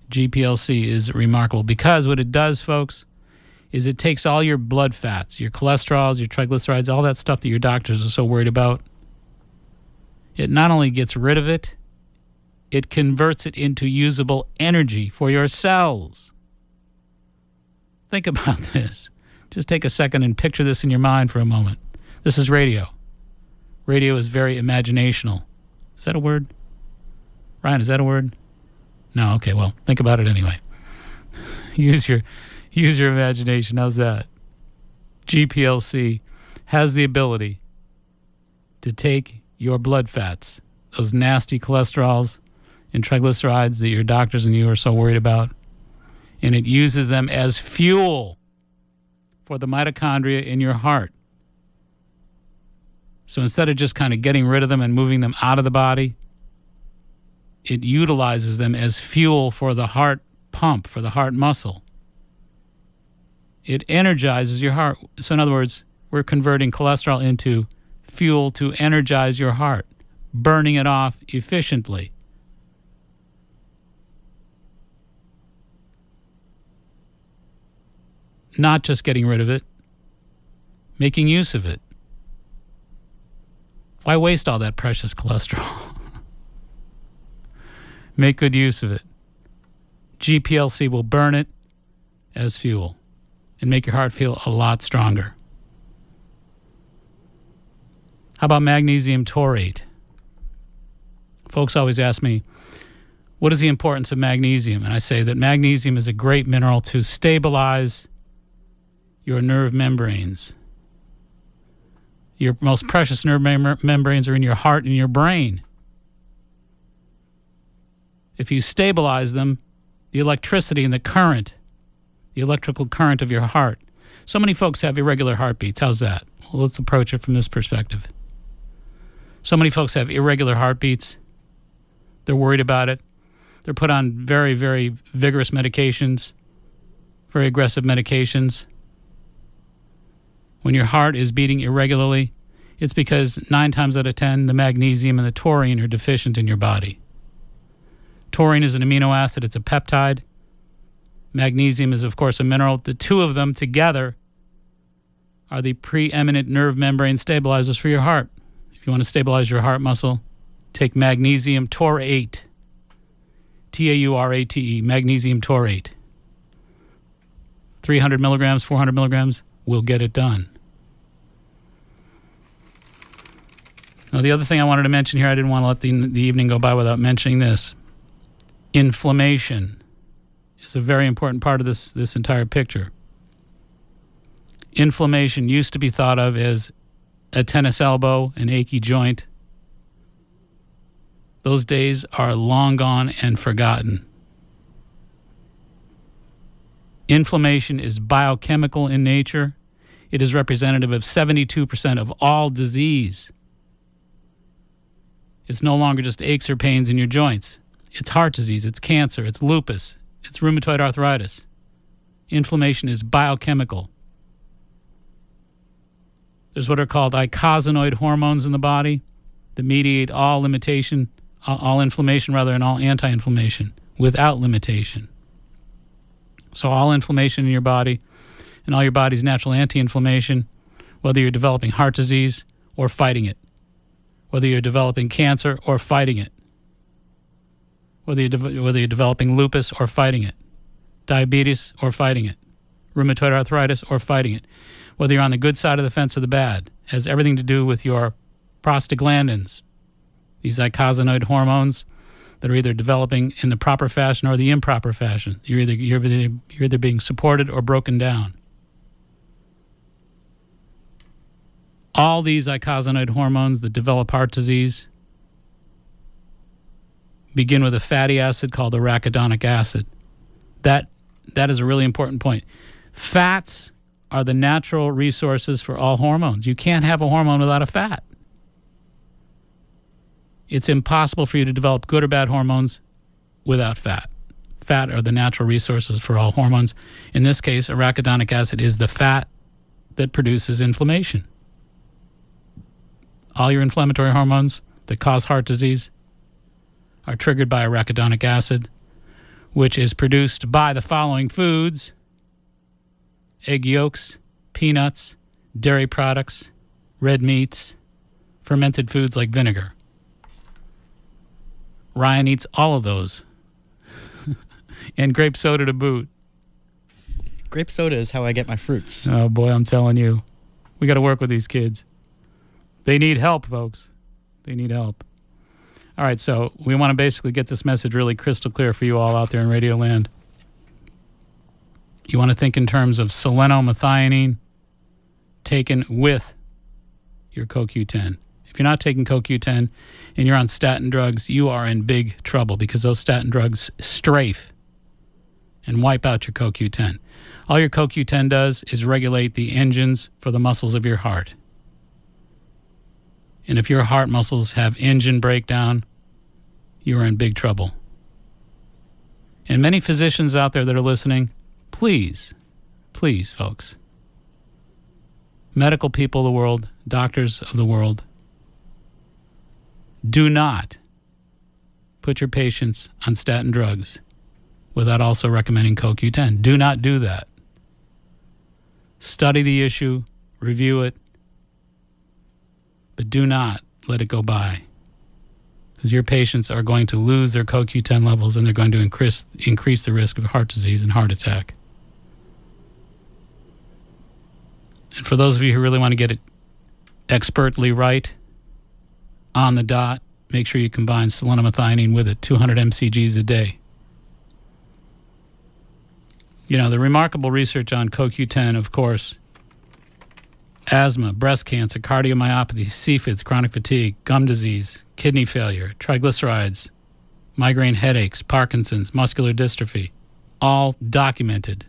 GPLC is remarkable because what it does, folks, is it takes all your blood fats, your cholesterols, your triglycerides, all that stuff that your doctors are so worried about. It not only gets rid of it, it converts it into usable energy for your cells. Think about this. Just take a second and picture this in your mind for a moment. This is radio. Radio is very imaginational. Is that a word? Ryan, is that a word? No, okay, well, think about it anyway. Use your imagination. How's that? GPLC has the ability to take your blood fats, those nasty cholesterols and triglycerides that your doctors and you are so worried about, and it uses them as fuel for the mitochondria in your heart. So instead of just kind of getting rid of them and moving them out of the body, it utilizes them as fuel for the heart pump, for the heart muscle. It energizes your heart. So in other words, we're converting cholesterol into fuel to energize your heart, burning it off efficiently. Not just getting rid of it, making use of it. Why waste all that precious cholesterol? Make good use of it. GPLC will burn it as fuel and make your heart feel a lot stronger. How about magnesium taurate? Folks always ask me, what is the importance of magnesium? And I say that magnesium is a great mineral to stabilize your nerve membranes. Your most precious nerve membranes are in your heart and your brain. If you stabilize them, the electricity and the current, the electrical current of your heart. So many folks have irregular heartbeats. How's that? Well, let's approach it from this perspective. So many folks have irregular heartbeats. They're worried about it. They're put on very, very vigorous medications, very aggressive medications. When your heart is beating irregularly, it's because 9 times out of 10, the magnesium and the taurine are deficient in your body. Taurine is an amino acid. It's a peptide. Magnesium is, of course, a mineral. The two of them together are the preeminent nerve membrane stabilizers for your heart. If you want to stabilize your heart muscle, take magnesium taurate. Taurate, magnesium taurate. 300 milligrams, 400 milligrams will get it done. Now, the other thing I wanted to mention here, I didn't want to let the evening go by without mentioning this. Inflammation is a very important part of this entire picture. Inflammation used to be thought of as a tennis elbow, an achy joint. Those days are long gone and forgotten. Inflammation is biochemical in nature. It is representative of 72% of all disease. It's no longer just aches or pains in your joints. It's heart disease, it's cancer, it's lupus, it's rheumatoid arthritis. Inflammation is biochemical. There's what are called icosanoid hormones in the body that mediate all inflammation, and all anti-inflammation without limitation. So all inflammation in your body and all your body's natural anti-inflammation, whether you're developing heart disease or fighting it, whether you're developing cancer or fighting it, whether you're developing lupus or fighting it, diabetes or fighting it, rheumatoid arthritis or fighting it, whether you're on the good side of the fence or the bad, has everything to do with your prostaglandins, these icosanoid hormones that are either developing in the proper fashion or the improper fashion. You're either being supported or broken down. All these icosanoid hormones that develop heart disease begin with a fatty acid called arachidonic acid. That is a really important point. Fats are the natural resources for all hormones. You can't have a hormone without a fat. It's impossible for you to develop good or bad hormones without fat. Fat are the natural resources for all hormones. In this case, arachidonic acid is the fat that produces inflammation. All your inflammatory hormones that cause heart disease are triggered by arachidonic acid, which is produced by the following foods: egg yolks, peanuts, dairy products, red meats, fermented foods like vinegar. Ryan eats all of those. And grape soda to boot. Grape soda is how I get my fruits. Oh, boy, I'm telling you. We got to work with these kids. They need help, folks. They need help. All right, so we want to basically get this message really crystal clear for you all out there in Radio Land. You want to think in terms of selenomethionine taken with your CoQ10. If you're not taking CoQ10 and you're on statin drugs, you are in big trouble because those statin drugs strafe and wipe out your CoQ10. All your CoQ10 does is regulate the engines for the muscles of your heart. And if your heart muscles have engine breakdown, you are in big trouble. And many physicians out there that are listening, please, folks, medical people of the world, doctors of the world, do not put your patients on statin drugs without also recommending CoQ10. Do not do that. Study the issue, review it, but do not let it go by, because your patients are going to lose their CoQ10 levels and they're going to increase the risk of heart disease and heart attack. And for those of you who really want to get it expertly right, on the dot, make sure you combine selenomethionine with it, 200 mcgs a day. You know, the remarkable research on CoQ10, of course, asthma, breast cancer, cardiomyopathy, CFIDs, chronic fatigue, gum disease, kidney failure, triglycerides, migraine headaches, Parkinson's, muscular dystrophy, all documented.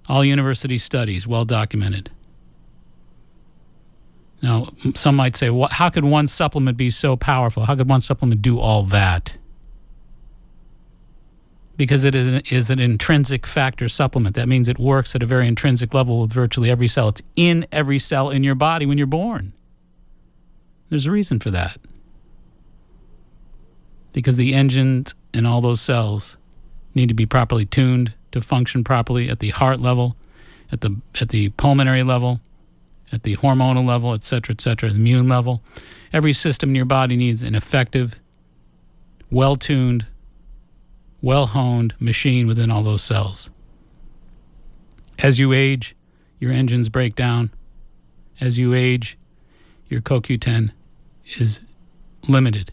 All university studies, well documented. Now, some might say, how could one supplement be so powerful? How could one supplement do all that? Because it is an intrinsic factor supplement. That means it works at a very intrinsic level with virtually every cell. It's in every cell in your body when you're born. There's a reason for that. Because the engines in all those cells need to be properly tuned to function properly at the heart level, at the pulmonary level, at the hormonal level, et cetera, the immune level. Every system in your body needs an effective, well-tuned, well-honed machine within all those cells. As you age, your engines break down. As you age, your CoQ10 is limited.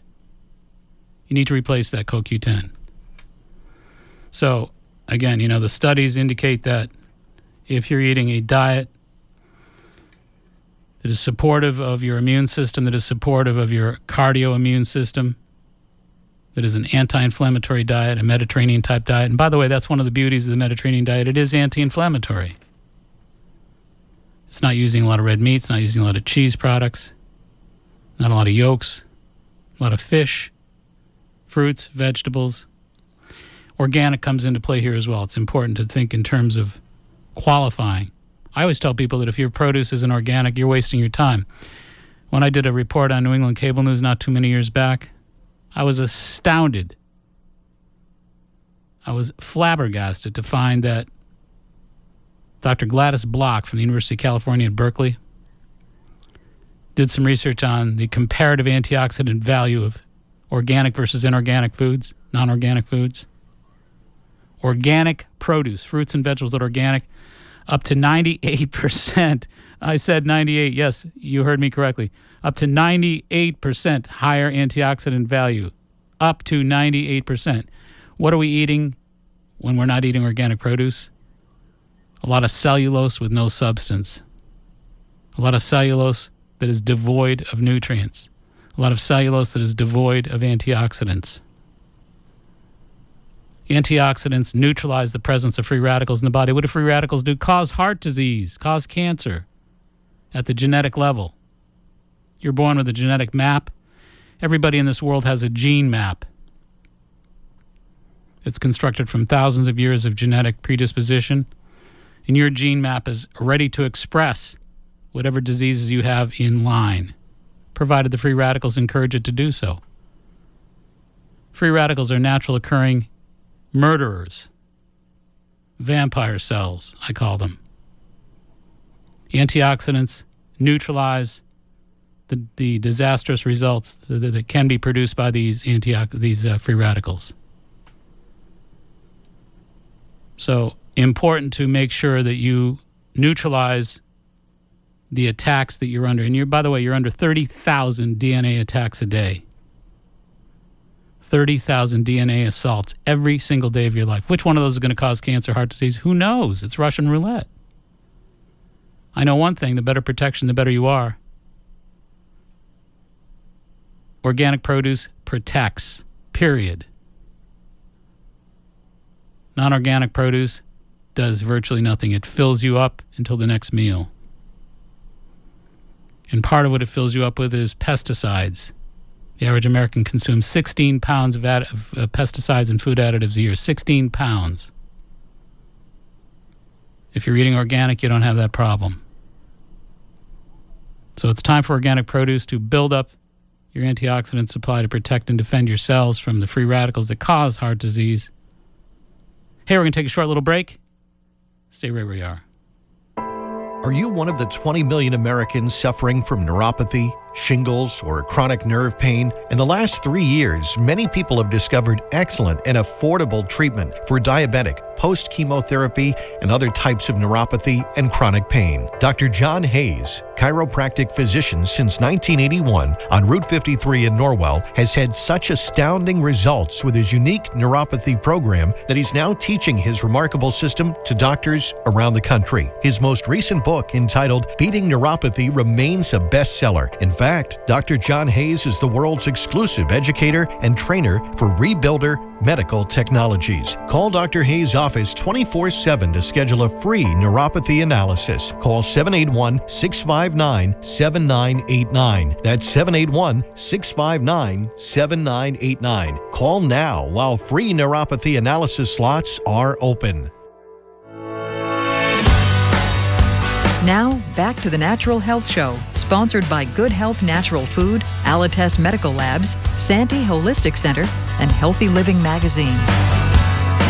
You need to replace that CoQ10. So, again, you know, the studies indicate that if you're eating a diet that is supportive of your immune system, that is supportive of your cardio-immune system, that is an anti-inflammatory diet, a Mediterranean-type diet. And by the way, that's one of the beauties of the Mediterranean diet. It is anti-inflammatory. It's not using a lot of red meats, not using a lot of cheese products, not a lot of yolks, a lot of fish, fruits, vegetables. Organic comes into play here as well. It's important to think in terms of qualifying. I always tell people that if your produce isn't organic, you're wasting your time. When I did a report on New England Cable News not too many years back, I was astounded. I was flabbergasted to find that Dr. Gladys Block from the University of California at Berkeley did some research on the comparative antioxidant value of organic versus inorganic foods, non-organic foods. Organic produce, fruits and vegetables that are organic, up to 98%. I said 98. Yes, you heard me correctly. Up to 98% higher antioxidant value. Up to 98%. What are we eating when we're not eating organic produce? A lot of cellulose with no substance. A lot of cellulose that is devoid of nutrients. A lot of cellulose that is devoid of antioxidants. Antioxidants neutralize the presence of free radicals in the body. What do free radicals do? Cause heart disease, cause cancer at the genetic level. You're born with a genetic map. Everybody in this world has a gene map. It's constructed from thousands of years of genetic predisposition. And your gene map is ready to express whatever diseases you have in line, provided the free radicals encourage it to do so. Free radicals are natural occurring murderers. vampire cells, I call them. Antioxidants neutralize the disastrous results that can be produced by these free radicals. So important to make sure that you neutralize the attacks that you're under. And by the way, you're under 30,000 DNA attacks a day. 30,000 DNA assaults every single day of your life. Which one of those is going to cause cancer, heart disease? Who knows? It's Russian roulette. I know one thing, the better protection, the better you are. Organic produce protects, period. Non-organic produce does virtually nothing. It fills you up until the next meal. And part of what it fills you up with is pesticides. The average American consumes 16 pounds of pesticides and food additives a year. 16 pounds. If you're eating organic, you don't have that problem. So it's time for organic produce to build up your antioxidant supply to protect and defend your cells from the free radicals that cause heart disease. Hey, we're going to take a short little break. Stay right where you are. Are you one of the 20 million Americans suffering from neuropathy, shingles, or chronic nerve pain? In the last 3 years, many people have discovered excellent and affordable treatment for diabetic, post-chemotherapy, and other types of neuropathy and chronic pain. Dr. John Hayes, chiropractic physician since 1981 on Route 53 in Norwell, has had such astounding results with his unique neuropathy program that he's now teaching his remarkable system to doctors around the country. His most recent book, entitled Beating Neuropathy, remains a bestseller. In fact, Dr. John Hayes is the world's exclusive educator and trainer for Rebuilder Medical Technologies. Call Dr. Hayes' office 24/7 to schedule a free neuropathy analysis. Call 781-659-7989. That's 781-659-7989. Call now while free neuropathy analysis slots are open. Now, back to the Natural Health Show, sponsored by Good Health Natural Food, Alites Medical Labs, Santee Holistic Center, and Healthy Living Magazine.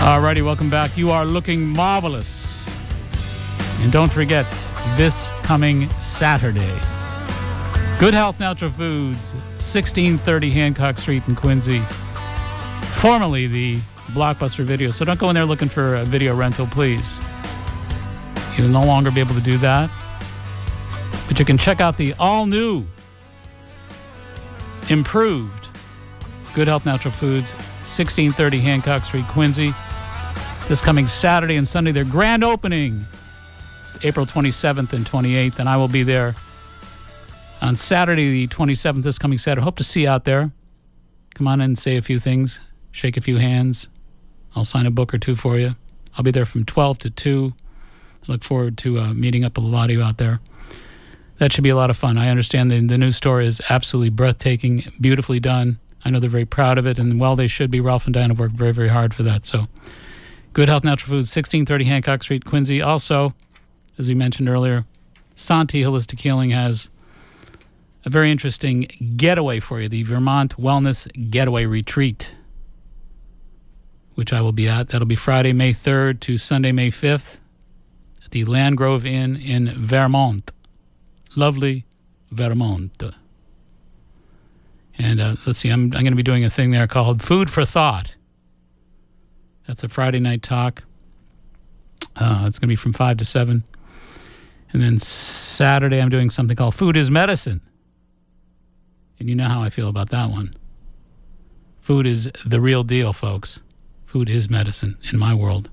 All righty, welcome back. You are looking marvelous. And don't forget, this coming Saturday, Good Health Natural Foods, 1630 Hancock Street in Quincy, formerly the Blockbuster Video. So don't go in there looking for a video rental, please. You'll no longer be able to do that. But you can check out the all-new, improved Good Health Natural Foods, 1630 Hancock Street, Quincy. This coming Saturday and Sunday, their grand opening, April 27th and 28th, and I will be there on Saturday, the 27th, this coming Saturday. Hope to see you out there. Come on in and say a few things, shake a few hands. I'll sign a book or two for you. I'll be there from 12 to 2. I look forward to meeting up with a lot of you out there. That should be a lot of fun. I understand the new store is absolutely breathtaking, beautifully done. I know they're very proud of it, and well, they should be. Ralph and Diane have worked very, very hard for that. So, Good Health Natural Foods, 1630 Hancock Street, Quincy. Also, as we mentioned earlier, Santee Holistic Healing has a very interesting getaway for you, the Vermont Wellness Getaway Retreat, which I will be at. That'll be Friday, May 3rd to Sunday, May 5th. The Landgrove Inn in Vermont. Lovely Vermont. And let's see, I'm going to be doing a thing there called Food for Thought. That's a Friday night talk. It's going to be from 5 to 7. And then Saturday I'm doing something called Food is Medicine. And you know how I feel about that one. Food is the real deal, folks. Food is medicine in my world.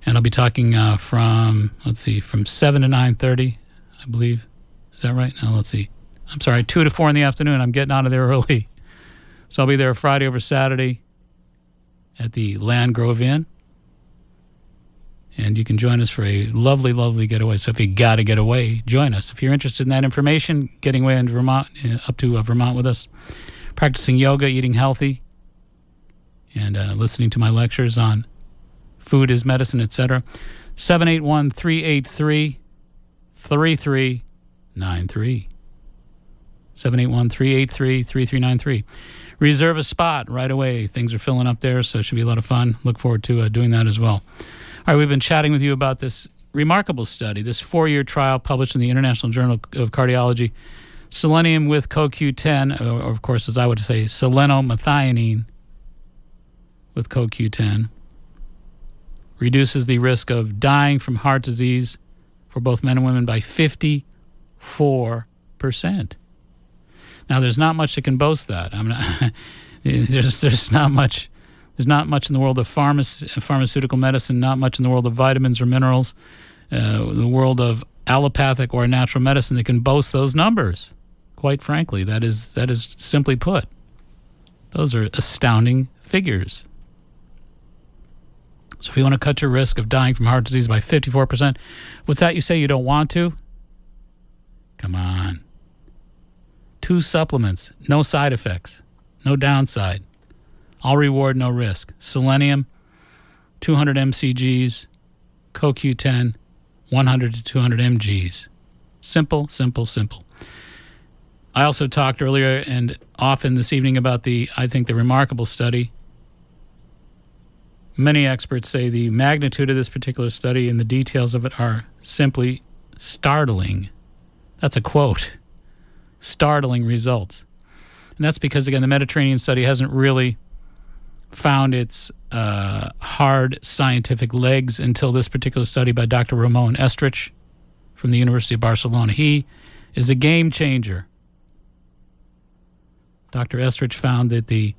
And I'll be talking from 7 to 9:30, I believe. Is that right? No, let's see. I'm sorry, 2 to 4 in the afternoon. I'm getting out of there early. So I'll be there Friday over Saturday at the Landgrove Inn. And you can join us for a lovely, lovely getaway. So if you got to get away, join us. If you're interested in that information, getting away in Vermont, up to Vermont with us, practicing yoga, eating healthy, and listening to my lectures on food is medicine, etc. 781-383-3393. 781-383-3393. Reserve a spot right away. Things are filling up there, so it should be a lot of fun. Look forward to doing that as well. All right, we've been chatting with you about this remarkable study, this 4-year trial published in the International Journal of Cardiology. Selenium with CoQ10, or of course, as I would say, selenomethionine with CoQ10, reduces the risk of dying from heart disease for both men and women by 54%. Now, there's not much that can boast that. There's not much. There's not much in the world of pharmaceutical medicine, not much in the world of vitamins or minerals, the world of allopathic or natural medicine that can boast those numbers. Quite frankly, that is simply put. Those are astounding figures. So if you want to cut your risk of dying from heart disease by 54%, what's that you say you don't want to? Come on. 2 supplements, no side effects, no downside. All reward, no risk. Selenium, 200 mcgs. CoQ10, 100 to 200 mgs. Simple, simple, simple. I also talked earlier and often this evening about the remarkable study. Many experts say the magnitude of this particular study and the details of it are simply startling. That's a quote. Startling results. And that's because, again, the Mediterranean study hasn't really found its hard scientific legs until this particular study by Dr. Ramon Estrich from the University of Barcelona. He is a game changer. Dr. Estrich found that the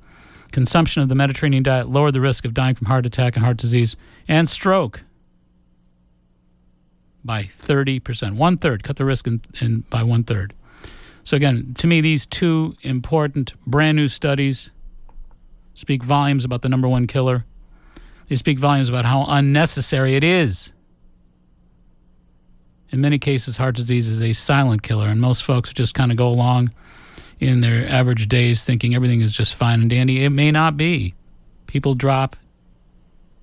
consumption of the Mediterranean diet lowered the risk of dying from heart attack and heart disease and stroke by 30%. 1/3, cut the risk by 1/3. So again, to me, these 2 important brand new studies speak volumes about the number 1 killer. They speak volumes about how unnecessary it is. In many cases, heart disease is a silent killer, and most folks just kind of go along in their average days thinking everything is just fine and dandy. It may not be. People drop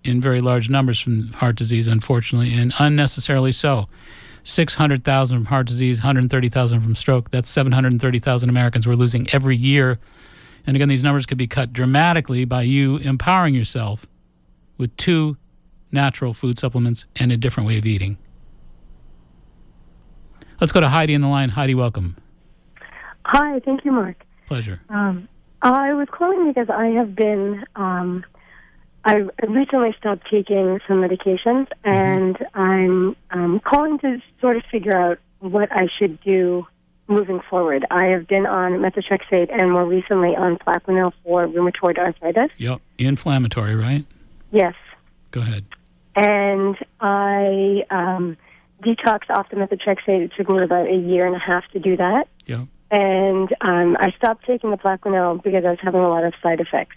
in very large numbers from heart disease, unfortunately, and unnecessarily so. 600,000 from heart disease, 130,000 from stroke. That's 730,000 Americans we're losing every year. And again, these numbers could be cut dramatically by you empowering yourself with 2 natural food supplements and a different way of eating. Let's go to Heidi in the line. Heidi, welcome. Hi, thank you, Mark. Pleasure. I was calling because I have been, I recently stopped taking some medications, and I'm calling to sort of figure out what I should do moving forward. I have been on methotrexate and more recently on Plaquenil for rheumatoid arthritis. Yep, inflammatory, right? Yes. Go ahead. And I detoxed off the methotrexate. It took me about 1.5 years to do that. Yep. And I stopped taking the Plaquenil because I was having a lot of side effects.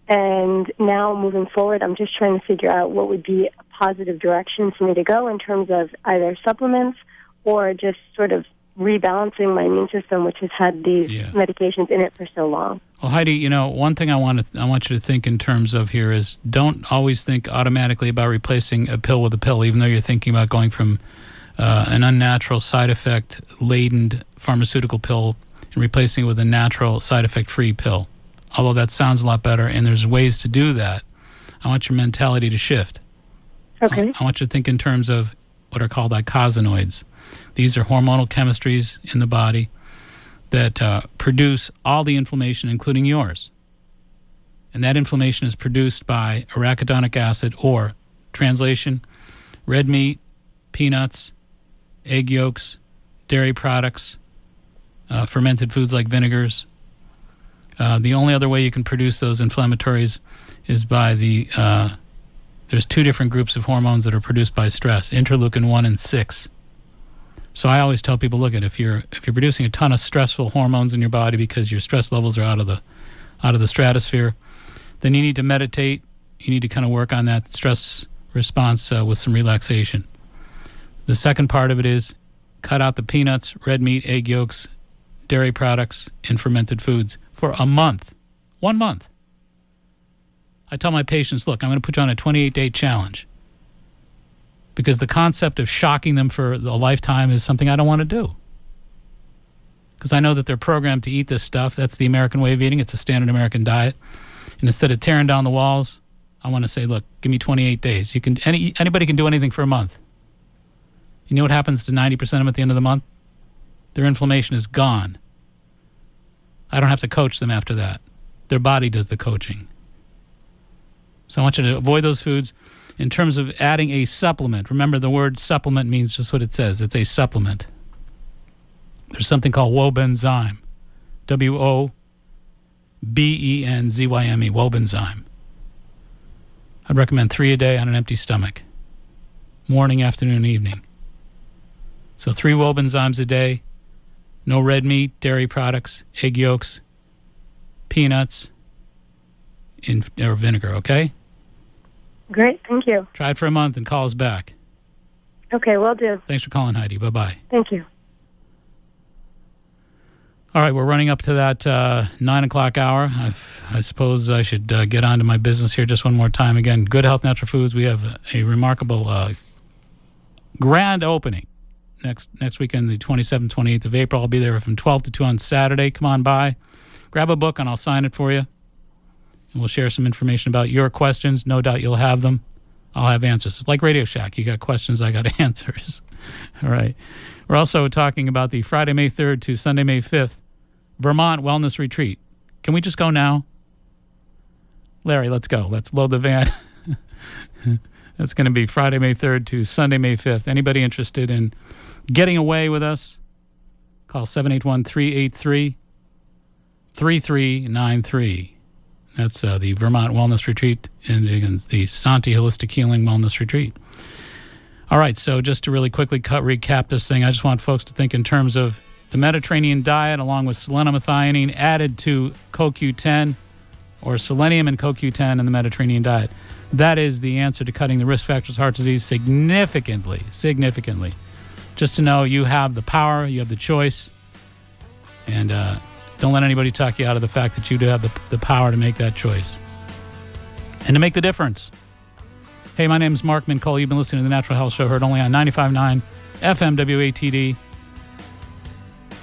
And now moving forward, I'm just trying to figure out what would be a positive direction for me to go in terms of either supplements or just sort of rebalancing my immune system, which has had these medications in it for so long. Well, Heidi, one thing I want you to think in terms of here is don't always think automatically about replacing a pill with a pill, even though you're thinking about going from an unnatural side effect-laden pharmaceutical pill and replacing it with a natural side effect-free pill. Although that sounds a lot better, and there's ways to do that, I want your mentality to shift. Okay. I want you to think in terms of what are called icosanoids. These are hormonal chemistries in the body that produce all the inflammation, including yours. And that inflammation is produced by arachidonic acid, or, translation, red meat, peanuts, egg yolks, dairy products, fermented foods like vinegars. The only other way you can produce those inflammatories is by there's 2 different groups of hormones that are produced by stress, interleukin 1 and 6. So I always tell people, look, if you're producing a ton of stressful hormones in your body because your stress levels are out of the stratosphere, then you need to meditate. You need to kind of work on that stress response with some relaxation. The second part of it is cut out the peanuts, red meat, egg yolks, dairy products, and fermented foods for a month. 1 month. I tell my patients, look, I'm going to put you on a 28-day challenge because the concept of shocking them for a lifetime is something I don't want to do. Because I know that they're programmed to eat this stuff. That's the American way of eating. It's a standard American diet. And instead of tearing down the walls, I want to say, look, give me 28 days. Anybody can do anything for a month. You know what happens to 90% of them at the end of the month? Their inflammation is gone. I don't have to coach them after that. Their body does the coaching. So I want you to avoid those foods. In terms of adding a supplement, remember the word supplement means just what it says. It's a supplement. There's something called Wobenzyme. Wobenzyme. Wobenzyme. I'd recommend 3 a day on an empty stomach. Morning, afternoon, evening. So 3 Wobenzymes a day. No red meat, dairy products, egg yolks, peanuts, or vinegar, okay? Great, thank you. Try it for a month and call us back. Okay, will do. Thanks for calling, Heidi. Bye-bye. Thank you. All right, we're running up to that 9 o'clock hour. I suppose I should get on to my business here just one more time. Again, Good Health Natural Foods. We have a remarkable grand opening next weekend, the 27th, 28th of April. I'll be there from 12 to 2 on Saturday. Come on by. Grab a book, and I'll sign it for you. And we'll share some information about your questions. No doubt you'll have them. I'll have answers. It's like Radio Shack. You got questions, I got answers. All right. We're also talking about the Friday, May 3rd to Sunday, May 5th Vermont Wellness Retreat. Can we just go now? Larry, let's go. Let's load the van. That's going to be Friday, May 3rd to Sunday, May 5th. Anybody interested in getting away with us? Call 781-383-3393. That's the Vermont Wellness Retreat and the Santi Holistic Healing Wellness Retreat. All right, so just to really quickly recap this thing, I just want folks to think in terms of the Mediterranean diet along with selenium-methionine added to CoQ10, or selenium and CoQ10 in the Mediterranean diet. That is the answer to cutting the risk factors of heart disease significantly. Just to know you have the power, you have the choice, and don't let anybody talk you out of the fact that you do have the power to make that choice and to make the difference. Hey, my name is Mark Mincole. You've been listening to The Natural Health Show, heard only on 95.9 FM WATD.